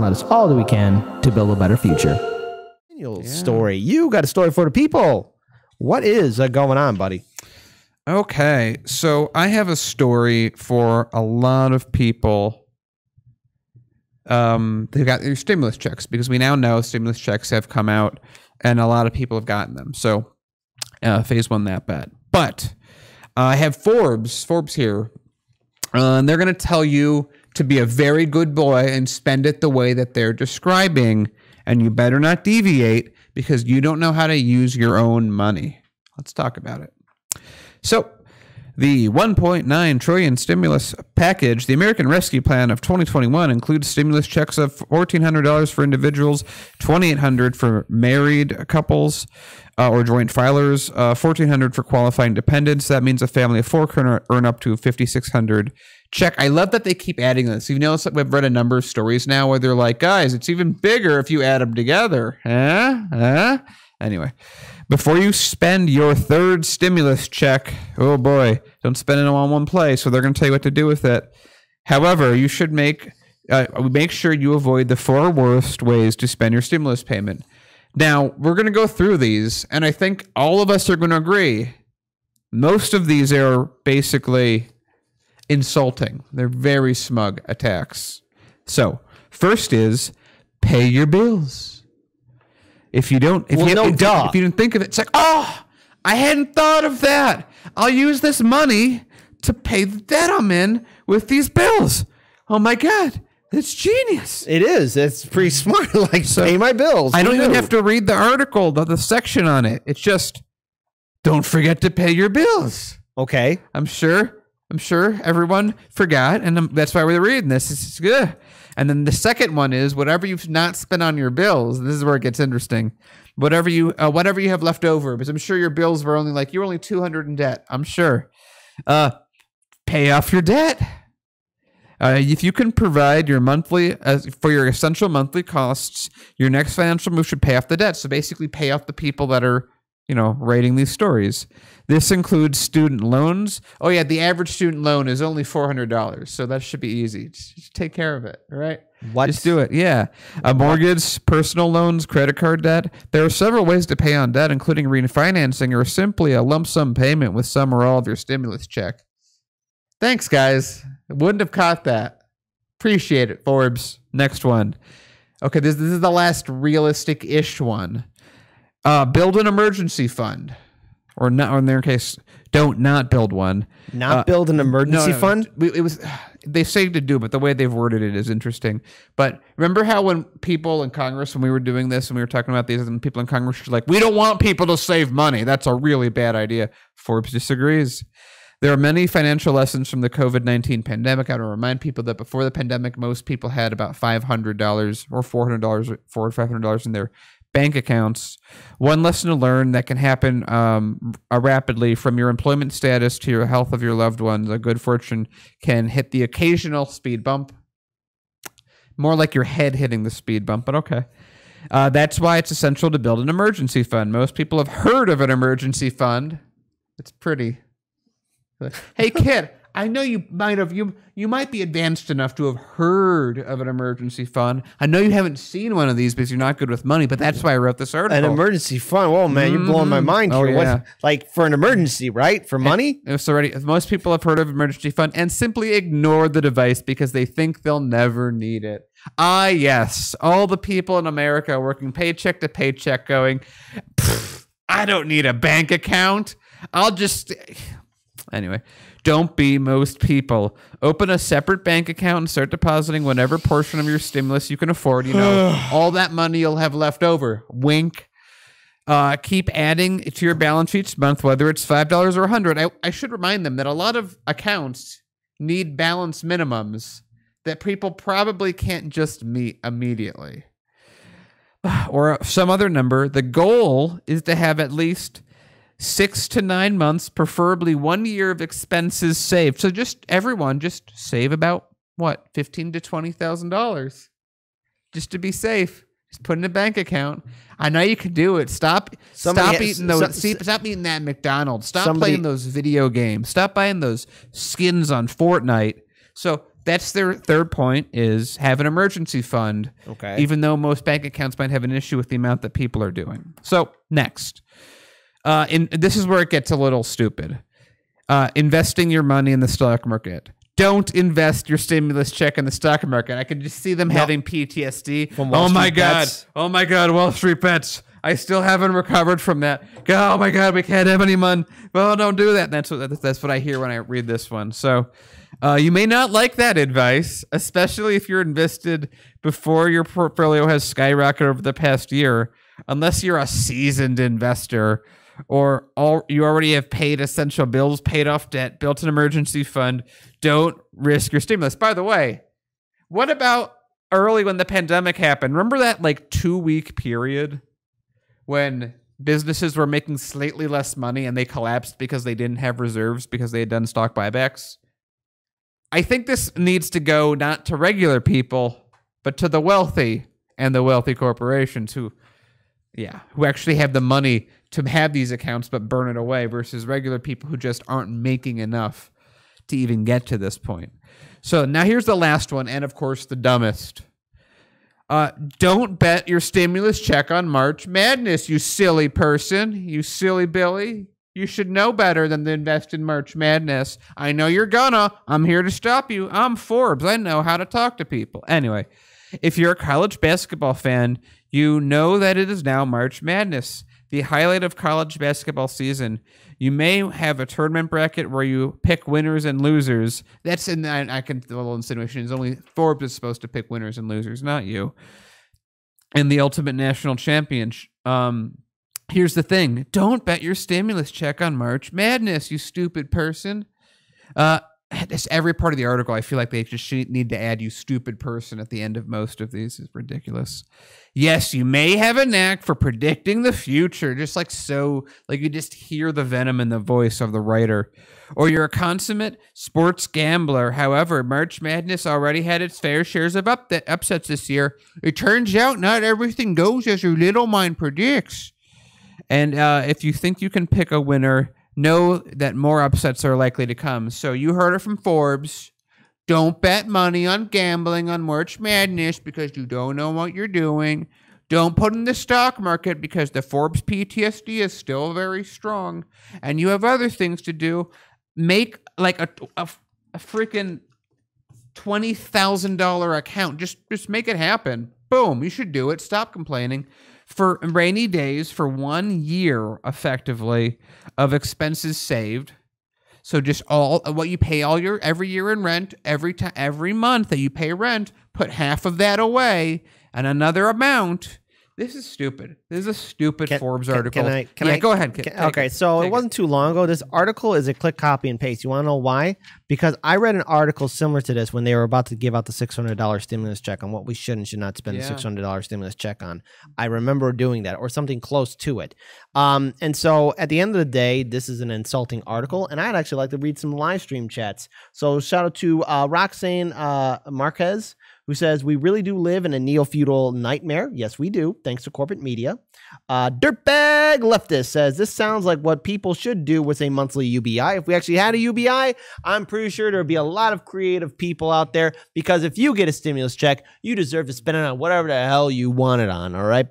and let us all do we can to build a better future. Story. You got a story for the people. What is going on, buddy? Okay, so I have a story for a lot of people. They got their stimulus checks because we now know stimulus checks have come out and a lot of people have gotten them. So phase one, that bad. But I have Forbes here. And they're going to tell you to be a very good boy and spend it the way that they're describing. And you better not deviate because you don't know how to use your own money. Let's talk about it. So, the $1.9 trillion stimulus package, the American Rescue Plan of 2021, includes stimulus checks of $1,400 for individuals, $2,800 for married couples or joint filers, $1,400 for qualifying dependents. That means a family of four can earn up to $5,600 check. I love that they keep adding this. You know, we've read a number of stories now where they're like, guys, it's even bigger if you add them together. Anyway, before you spend your third stimulus check, oh boy, don't spend it all in one place. So they're going to tell you what to do with it. However, you should make sure you avoid the four worst ways to spend your stimulus payment. Now, we're going to go through these, and I think all of us are going to agree. Most of these are basically insulting. They're very smug attacks. So, first is pay your bills. If you didn't think of it, it's like, oh, I hadn't thought of that. I'll use this money to pay the debt I'm in with these bills. Oh my God, it's genius. It is. It's pretty smart. Like, so, pay my bills. I don't even have to read the article, the section on it. It's just, don't forget to pay your bills. Okay. I'm sure everyone forgot, and that's why we're reading this. It's good. And then the second one is whatever you've not spent on your bills. This is where it gets interesting. Whatever you have left over, because I'm sure your bills were only like, you're only $200 in debt. I'm sure. Pay off your debt. If you can provide your monthly for your essential monthly costs, your next financial move should pay off the debt. So basically, pay off the people that are, writing these stories. This includes student loans. Oh yeah, the average student loan is only $400, so that should be easy. Just take care of it, all right? What? Just do it, yeah. A mortgage, personal loans, credit card debt. There are several ways to pay on debt, including refinancing or simply a lump sum payment with some or all of your stimulus check. Thanks, guys. I wouldn't have caught that. Appreciate it, Forbes. Next one. Okay, this is the last realistic-ish one. Build an emergency fund. Or not, or in their case, not build one. Not build an emergency fund? They say to do, but the way they've worded it is interesting. But remember how when people in Congress, when we were doing this and we were talking about these, and people in Congress were like, we don't want people to save money. That's a really bad idea. Forbes disagrees. There are many financial lessons from the COVID-19 pandemic. I want to remind people that before the pandemic, most people had about $500 or $400 or $500 in their bank accounts. One lesson to learn that can happen rapidly from your employment status to your health of your loved ones. A good fortune can hit the occasional speed bump. More like your head hitting the speed bump, but okay. That's why it's essential to build an emergency fund. Most people have heard of an emergency fund. It's pretty. Hey, kid, I know you might be advanced enough to have heard of an emergency fund. I know you haven't seen one of these because you're not good with money, but that's why I wrote this article. An emergency fund? Whoa, man, you're blowing my mind here. Yeah. What, like for an emergency, right? For money? It's already, most people have heard of emergency fund and simply ignore the device because they think they'll never need it. Ah, yes. All the people in America working paycheck to paycheck going, I don't need a bank account. I'll just... Anyway, don't be most people. Open a separate bank account and start depositing whatever portion of your stimulus you can afford. All that money you'll have left over. Wink. Keep adding to your balance each month, whether it's $5 or $100. I should remind them that a lot of accounts need balance minimums that people probably can't just meet immediately. Or some other number. The goal is to have at least 6 to 9 months, preferably 1 year of expenses saved. So everyone save about what, $15,000 to $20,000, just to be safe. Just put in a bank account. I know you can do it. Stop eating that McDonald's. Stop playing those video games. Stop buying those skins on Fortnite. So that's their third point, is have an emergency fund. Okay. Even though most bank accounts might have an issue with the amount that people are doing. So next, this is where it gets a little stupid. Investing your money in the stock market. Don't invest your stimulus check in the stock market. I can just see them having PTSD. From Wall Street bets. Oh my God, Wall Street bets. I still haven't recovered from that. Oh my God, we can't have any money. Well, don't do that. That's what I hear when I read this one. So you may not like that advice, especially if you're invested before your portfolio has skyrocketed over the past year, unless you're a seasoned investor or you already have paid essential bills, paid off debt, built an emergency fund. Don't risk your stimulus. By the way, what about early when the pandemic happened? Remember that like 2-week period when businesses were making slightly less money and they collapsed because they didn't have reserves because they had done stock buybacks? I think this needs to go not to regular people, but to the wealthy and the wealthy corporations who actually have the money to have these accounts but burn it away, versus regular people who just aren't making enough to even get to this point. So now here's the last one, and of course the dumbest. Don't bet your stimulus check on March Madness, you silly person, you silly Billy. You should know better than to invest in March Madness. I know you're gonna. I'm here to stop you. I'm Forbes. I know how to talk to people. Anyway, if you're a college basketball fan, you know that it is now March Madness, the highlight of college basketball season. You may have a tournament bracket where you pick winners and losers. That's I can the little insinuation is only Forbes is supposed to pick winners and losers, not you. And the ultimate national champion. Here's the thing. Don't bet your stimulus check on March Madness, you stupid person. It's every part of the article. I feel like they just need to add "you stupid person" at the end of most of these. It's ridiculous. Yes, you may have a knack for predicting the future, just like you just hear the venom in the voice of the writer. Or you're a consummate sports gambler. However, March Madness already had its fair shares of upsets this year. It turns out not everything goes as your little mind predicts. And if you think you can pick a winner, know that more upsets are likely to come. So you heard it from Forbes. Don't bet money on gambling on March Madness because you don't know what you're doing. Don't put in the stock market because the Forbes PTSD is still very strong. And you have other things to do. Make like a freaking $20,000 account. Just make it happen. Boom. You should do it. Stop complaining. For rainy days, for 1 year, effectively, of expenses saved. So just all what you pay every year in rent, every month that you pay rent, put half of that away, and another amount. This is stupid. This is a stupid Forbes article. Can I go ahead. It wasn't too long ago. This article is a click, copy, and paste. You want to know why? Because I read an article similar to this when they were about to give out the $600 stimulus check on what we should and should not spend the $600 stimulus check on. I remember doing that or something close to it. And so at the end of the day, this is an insulting article, and I'd actually like to read some live stream chats. So shout out to Roxane Marquez, who says, we really do live in a neo-feudal nightmare. Yes, we do, thanks to corporate media. Dirtbag Leftist says, this sounds like what people should do with a monthly UBI. If we actually had a UBI, I'm pretty sure there'd be a lot of creative people out there, because if you get a stimulus check, you deserve to spend it on whatever the hell you want it on, all right?